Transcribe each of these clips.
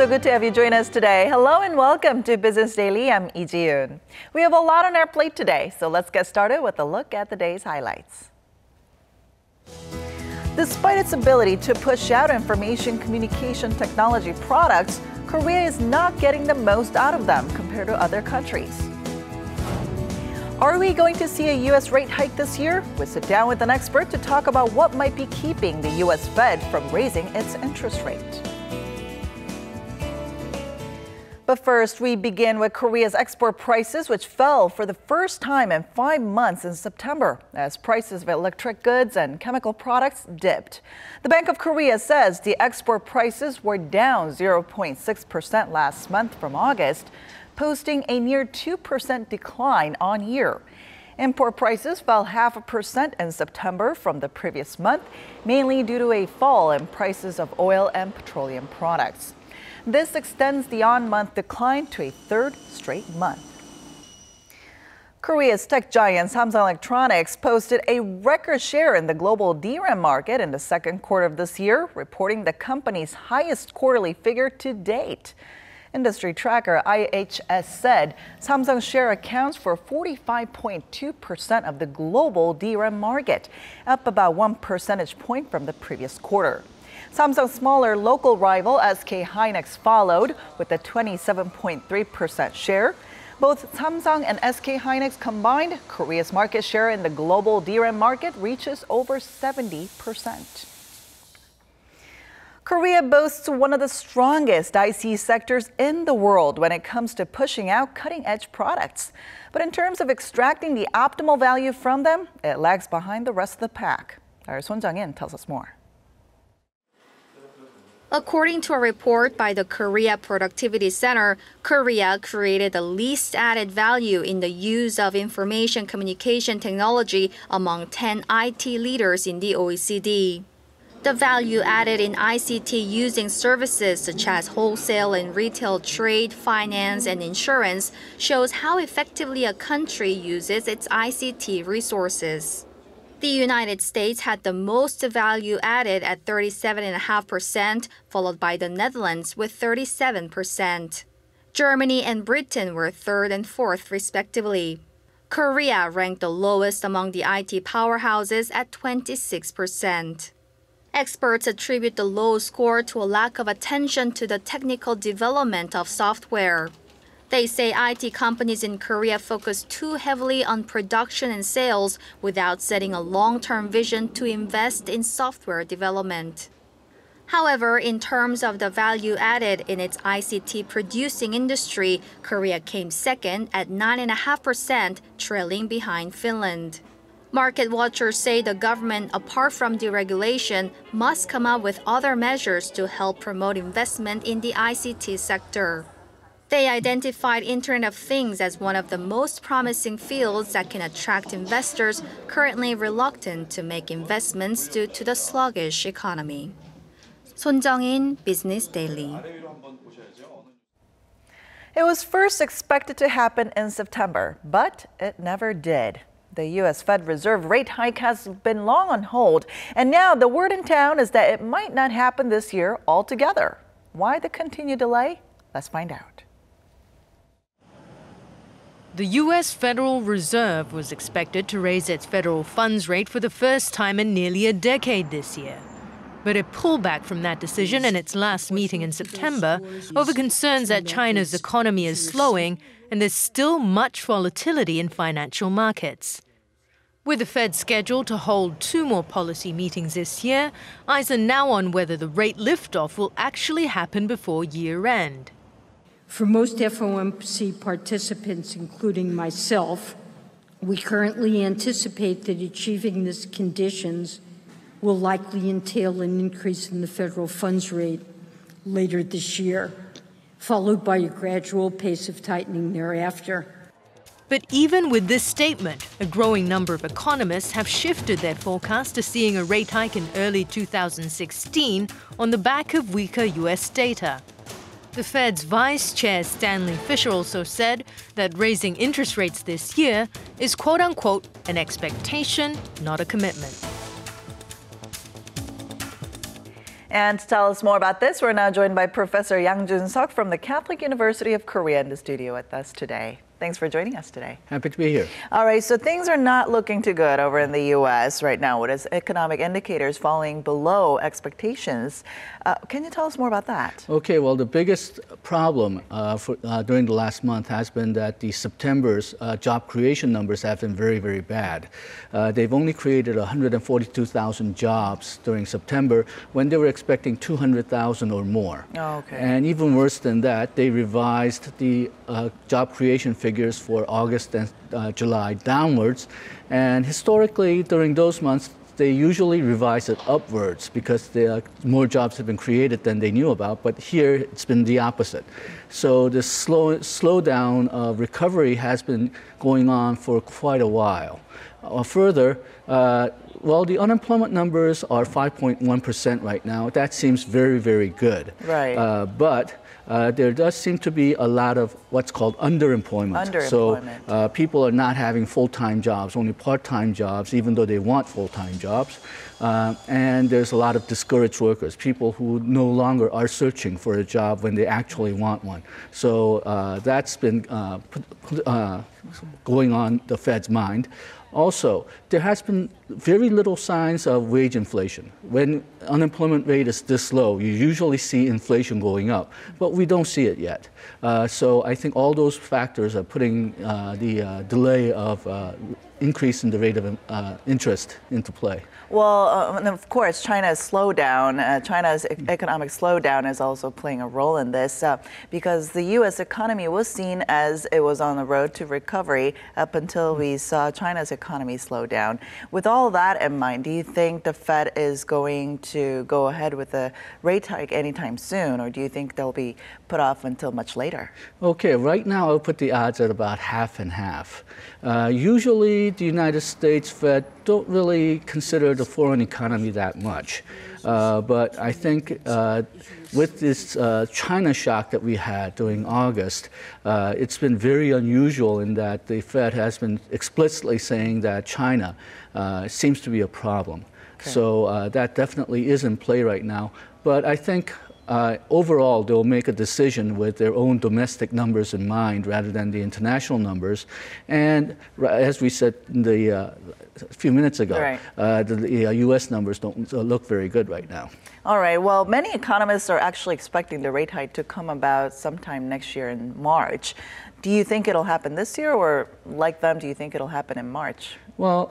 So good to have you join us today. Hello and welcome to Business Daily. I'm Lee Ji-yoon. We have a lot on our plate today, so let's get started with a look at the day's highlights. Despite its ability to push out information communication technology products, Korea is not getting the most out of them compared to other countries. Are we going to see a U.S. rate hike this year? We'll sit down with an expert to talk about what might be keeping the U.S. Fed from raising its interest rate. But first, we begin with Korea's export prices, which fell for the first time in 5 months in September, as prices of electric goods and chemical products dipped. The Bank of Korea says the export prices were down 0.6% last month from August, posting a near 2% decline on year. Import prices fell 0.5% in September from the previous month, mainly due to a fall in prices of oil and petroleum products. This extends the on-month decline to a third straight month. Korea's tech giant Samsung Electronics posted a record share in the global DRAM market in the second quarter of this year, reporting the company's highest quarterly figure to date. Industry tracker IHS said Samsung's share accounts for 45.2% of the global DRAM market, up about 1 percentage point from the previous quarter. Samsung's smaller local rival SK hynix followed with a 27.3% share. Both Samsung and SK hynix combined, Korea's market share in the global DRAM market reaches over 70%. Korea boasts one of the strongest IC sectors in the world when it comes to pushing out cutting-edge products. But in terms of extracting the optimal value from them, it lags behind the rest of the pack. Our Son Jang-in tells us more. According to a report by the Korea Productivity Center, Korea created the least added value in the use of information communication technology among 10 IT leaders in the OECD. The value added in ICT using services such as wholesale and retail trade, finance, and insurance shows how effectively a country uses its ICT resources. The United States had the most value added at 37.5%, followed by the Netherlands with 37%. Germany and Britain were third and fourth, respectively. Korea ranked the lowest among the IT powerhouses at 26%. Experts attribute the low score to a lack of attention to the technical development of software. They say IT companies in Korea focus too heavily on production and sales without setting a long-term vision to invest in software development. However, in terms of the value added in its ICT producing industry, Korea came second at 9.5%, trailing behind Finland. Market watchers say the government, apart from deregulation, must come up with other measures to help promote investment in the ICT sector. They identified Internet of Things as one of the most promising fields that can attract investors currently reluctant to make investments due to the sluggish economy. Son Jang-in, Business Daily. It was first expected to happen in September, but it never did. The U.S. Fed Reserve rate hike has been long on hold, and now the word in town is that it might not happen this year altogether. Why the continued delay? Let's find out. The U.S. Federal Reserve was expected to raise its federal funds rate for the first time in nearly a decade this year. But it pulled back from that decision in its last meeting in September over concerns that China's economy is slowing and there's still much volatility in financial markets. With the Fed scheduled to hold 2 more policy meetings this year, eyes are now on whether the rate liftoff will actually happen before year-end. For most FOMC participants, including myself, we currently anticipate that achieving these conditions will likely entail an increase in the federal funds rate later this year, followed by a gradual pace of tightening thereafter. But even with this statement, a growing number of economists have shifted their forecast to seeing a rate hike in early 2016 on the back of weaker U.S. data. The Fed's Vice Chair Stanley Fischer also said that raising interest rates this year is quote-unquote an expectation, not a commitment. And to tell us more about this, we're now joined by Professor Yang Jun-seok from the Catholic University of Korea in the studio with us today. Thanks for joining us today. Happy to be here. All right, so things are not looking too good over in the U.S. right now, with its economic indicators falling below expectations. Can you tell us more about that? Okay, well, the biggest problem during the last month has been that the September's job creation numbers have been very, very bad. They've only created 142,000 jobs during September when they were expecting 200,000 or more. Oh, okay. And even worse than that, they revised the job creation figures for August and July downwards. And historically, during those months, they usually revise it upwards because more jobs have been created than they knew about. But here, it's been the opposite. So the slowdown of recovery has been going on for quite a while. Further, well, the unemployment numbers are 5.1% right now. That seems very, very good. Right. But there does seem to be a lot of what's called underemployment. So people are not having full-time jobs, only part-time jobs, even though they want full-time jobs. And there's a lot of discouraged workers, people who no longer are searching for a job when they actually want one. So that's been going on the Fed's mind. Also, there has been very little signs of wage inflation. When unemployment rate is this low, you usually see inflation going up, but we don't see it yet. So I think all those factors are putting the delay of increase in the rate of interest into play. Well, and of course, China's slowdown, China's economic slowdown is also playing a role in this because the U.S. economy was seen as it was on the road to recovery up until we saw China's economy slow down. With all that in mind, do you think the Fed is going to go ahead with a rate hike anytime soon, or do you think they'll be put off until much later? Okay, right now I'll put the odds at about half and half. Usually the United States Fed don't really consider the foreign economy that much. But I think with this China shock that we had during August, it's been very unusual in that the Fed has been explicitly saying that China seems to be a problem. Okay. So that definitely is in play right now. But I think overall, they'll make a decision with their own domestic numbers in mind rather than the international numbers. And as we said a few minutes ago, right. The U.S. numbers don't look very good right now. All right. Well, many economists are actually expecting the rate hike to come about sometime next year in March. Do you think it'll happen this year, or like them, do you think it'll happen in March? Well,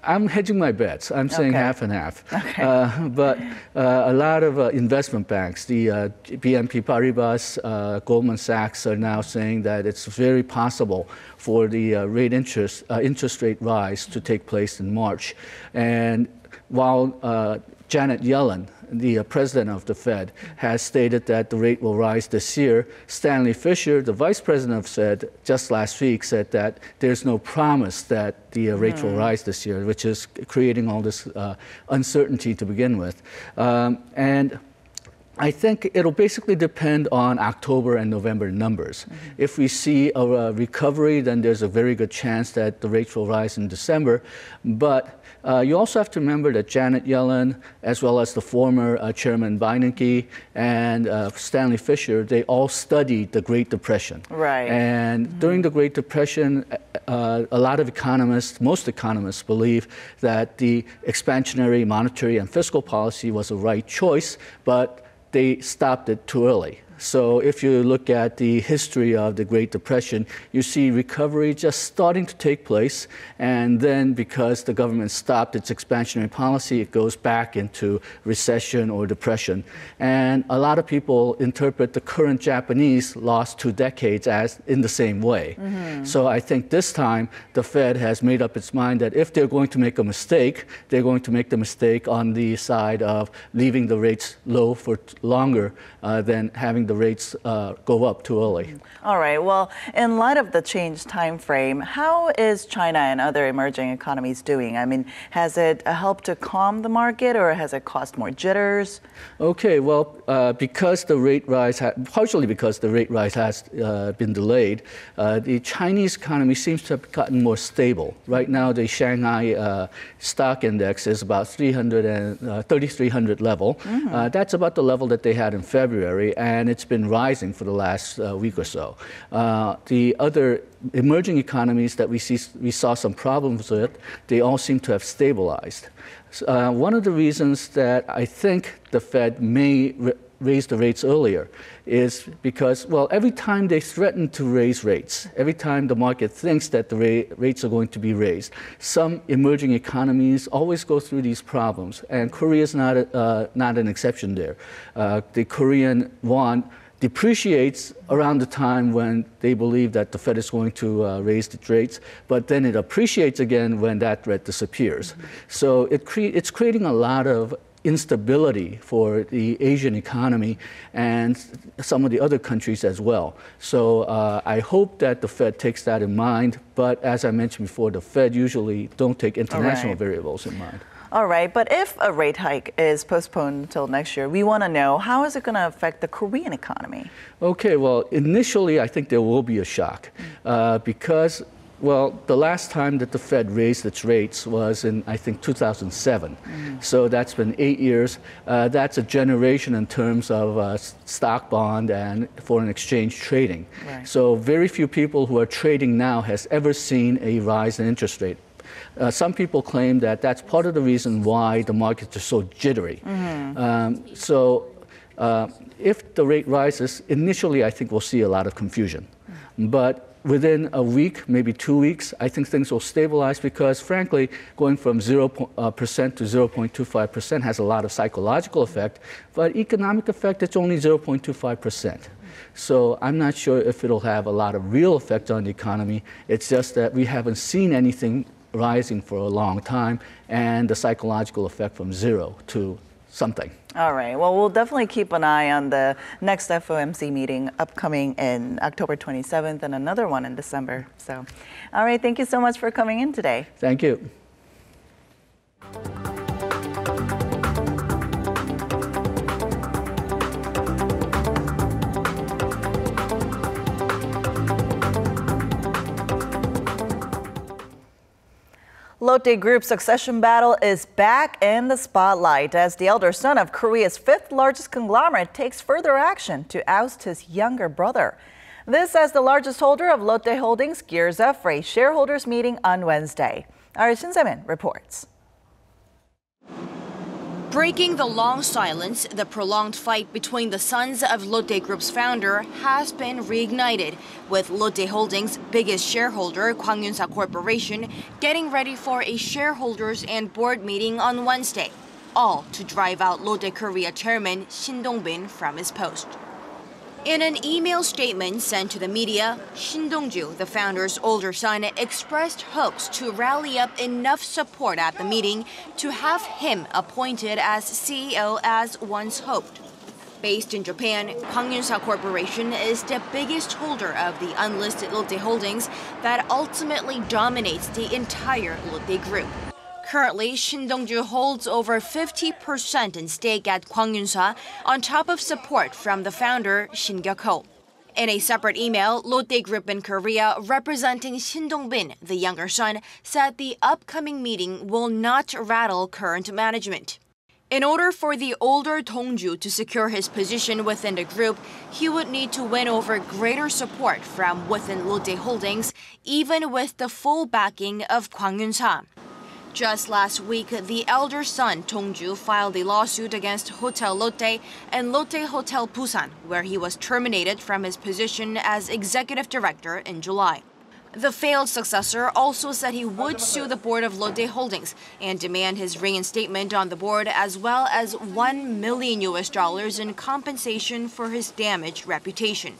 I'm hedging my bets. I'm saying half and half. Okay. But a lot of investment banks, the BNP Paribas, Goldman Sachs, are now saying that it's very possible for the interest rate rise to take place in March. And while Janet Yellen, the president of the Fed, has stated that the rate will rise this year, Stanley Fischer, the vice president of Fed, just last week said that there's no promise that the rate will rise this year, which is creating all this uncertainty to begin with. And I think it'll basically depend on October and November numbers. Mm-hmm. If we see a recovery, then there's a very good chance that the rates will rise in December. But you also have to remember that Janet Yellen, as well as the former Chairman Bernanke and Stanley Fischer, they all studied the Great Depression. Right. And during the Great Depression, a lot of economists, most economists, believe that the expansionary monetary and fiscal policy was the right choice, but they stopped it too early. So if you look at the history of the Great Depression, you see recovery just starting to take place. And then because the government stopped its expansionary policy, it goes back into recession or depression. And a lot of people interpret the current Japanese lost 2 decades as in the same way. Mm-hmm. So I think this time the Fed has made up its mind that if they're going to make a mistake, they're going to make the mistake on the side of leaving the rates low for longer than having the the rates go up too early. All right. Well, in light of the changed time frame, how is China and other emerging economies doing? I mean, has it helped to calm the market, or has it caused more jitters? Okay. Well, because the rate rise, partially because the rate rise has been delayed, the Chinese economy seems to have gotten more stable. Right now, the Shanghai stock index is about 3,300 level. That's about the level that they had in February, and it's been rising for the last week or so. The other emerging economies that we saw some problems with, they all seem to have stabilized. One of the reasons that I think the Fed may raise the rates earlier is because, well, every time they threaten to raise rates, every time the market thinks that the rates are going to be raised, some emerging economies always go through these problems, and Korea is not an exception there. The Korean won depreciates around the time when they believe that the Fed is going to raise the rates, but then it appreciates again when that threat disappears. So it's creating a lot of instability for the Asian economy and some of the other countries as well. So I hope that the Fed takes that in mind, but as I mentioned before, the Fed usually don't take international variables in mind. All right, but if a rate hike is postponed until next year, we want to know, how is it going to affect the Korean economy? Okay, well, initially I think there will be a shock because, well, the last time that the Fed raised its rates was in, I think, 2007. So that's been 8 years. That's a generation in terms of stock, bond, and foreign exchange trading. Right. So very few people who are trading now has ever seen a rise in interest rate. Some people claim that that's part of the reason why the markets are so jittery. If the rate rises, initially I think we'll see a lot of confusion. But within a week, maybe 2 weeks, I think things will stabilize because, frankly, going from 0% to 0.25% has a lot of psychological effect, but economic effect, it's only 0.25%. So I'm not sure if it'll have a lot of real effect on the economy. It's just that we haven't seen anything rising for a long time, and the psychological effect from 0 to something. All right. Well, we'll definitely keep an eye on the next FOMC meeting upcoming in October 27th and another one in December. So, all right. Thank you so much for coming in today. Thank you. Lotte Group's succession battle is back in the spotlight as the elder son of Korea's fifth largest conglomerate takes further action to oust his younger brother. This as the largest holder of Lotte Holdings gears up for a shareholders meeting on Wednesday. Our Shin Se-min reports. Breaking the long silence, the prolonged fight between the sons of Lotte Group's founder has been reignited, with Lotte Holdings' biggest shareholder, Kwang-Yun-sa Corporation, getting ready for a shareholders and board meeting on Wednesday, all to drive out Lotte Korea chairman Shin Dong-bin from his post. In an email statement sent to the media, Shin Dong-ju, the founder's older son, expressed hopes to rally up enough support at the meeting to have him appointed as CEO as once hoped. Based in Japan, Kwang-Yun-sa Corporation is the biggest holder of the unlisted Lotte Holdings that ultimately dominates the entire Lotte Group. Currently, Shin Dong-ju holds over 50% in stake at Kwang-Yun-sa, on top of support from the founder, Shin Gyuk-ho. In a separate email, Lotte Group in Korea, representing Shin Dong-bin, the younger son, said the upcoming meeting will not rattle current management. In order for the older Dong-ju to secure his position within the group, he would need to win over greater support from within Lotte Holdings, even with the full backing of Kwang-Yun-sa. Just last week, the elder son, Dong-ju, filed a lawsuit against Hotel Lotte and Lotte Hotel Busan, where he was terminated from his position as executive director in July. The failed successor also said he would sue the board of Lotte Holdings and demand his reinstatement on the board, as well as $1 million in compensation for his damaged reputation.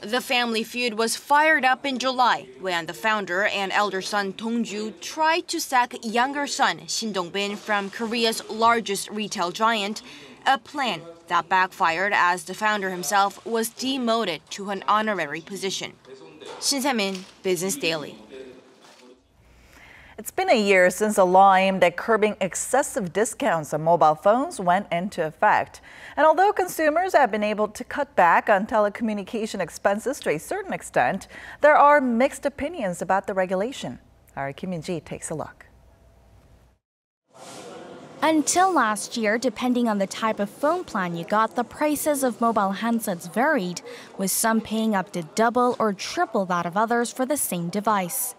The family feud was fired up in July when the founder and elder son Dong-ju tried to sack younger son Shin Dong-bin from Korea's largest retail giant A plan that backfired as the founder himself was demoted to an honorary position. Shin Se-min, Business Daily. It's been a year since a law aimed at curbing excessive discounts on mobile phones went into effect. And although consumers have been able to cut back on telecommunication expenses to a certain extent, there are mixed opinions about the regulation. Our Kim Min-ji takes a look. Until last year, depending on the type of phone plan you got, the prices of mobile handsets varied, with some paying up to double or triple that of others for the same device.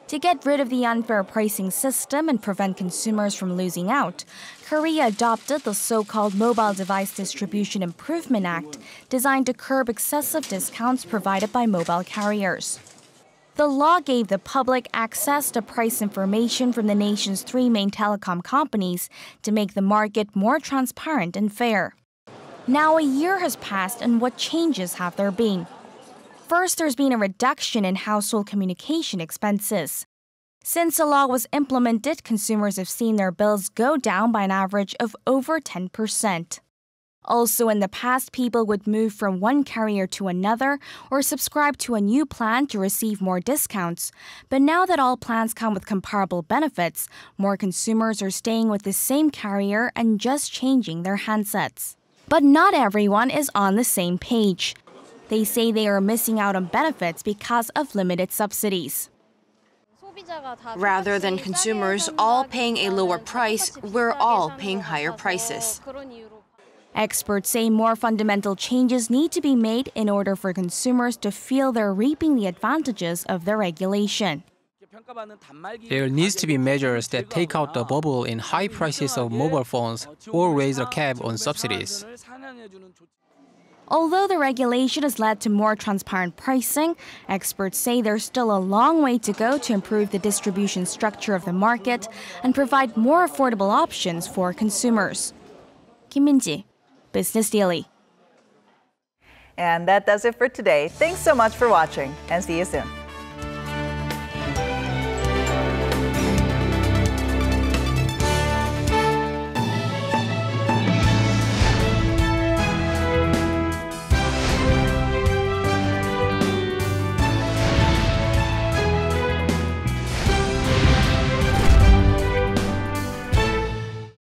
To get rid of the unfair pricing system and prevent consumers from losing out, Korea adopted the so-called Mobile Device Distribution Improvement Act, designed to curb excessive discounts provided by mobile carriers. The law gave the public access to price information from the nation's 3 main telecom companies to make the market more transparent and fair. Now a year has passed, and what changes have there been? First, there's been a reduction in household communication expenses. Since the law was implemented, consumers have seen their bills go down by an average of over 10%. Also, in the past, people would move from one carrier to another or subscribe to a new plan to receive more discounts. But now that all plans come with comparable benefits, more consumers are staying with the same carrier and just changing their handsets. But not everyone is on the same page. They say they are missing out on benefits because of limited subsidies. Rather than consumers all paying a lower price, we're all paying higher prices. Experts say more fundamental changes need to be made in order for consumers to feel they're reaping the advantages of the regulation. There needs to be measures that take out the bubble in high prices of mobile phones or raise the cap on subsidies. Although the regulation has led to more transparent pricing, experts say there's still a long way to go to improve the distribution structure of the market and provide more affordable options for consumers. Kim Min-ji, Business Daily. And that does it for today. Thanks so much for watching, and see you soon.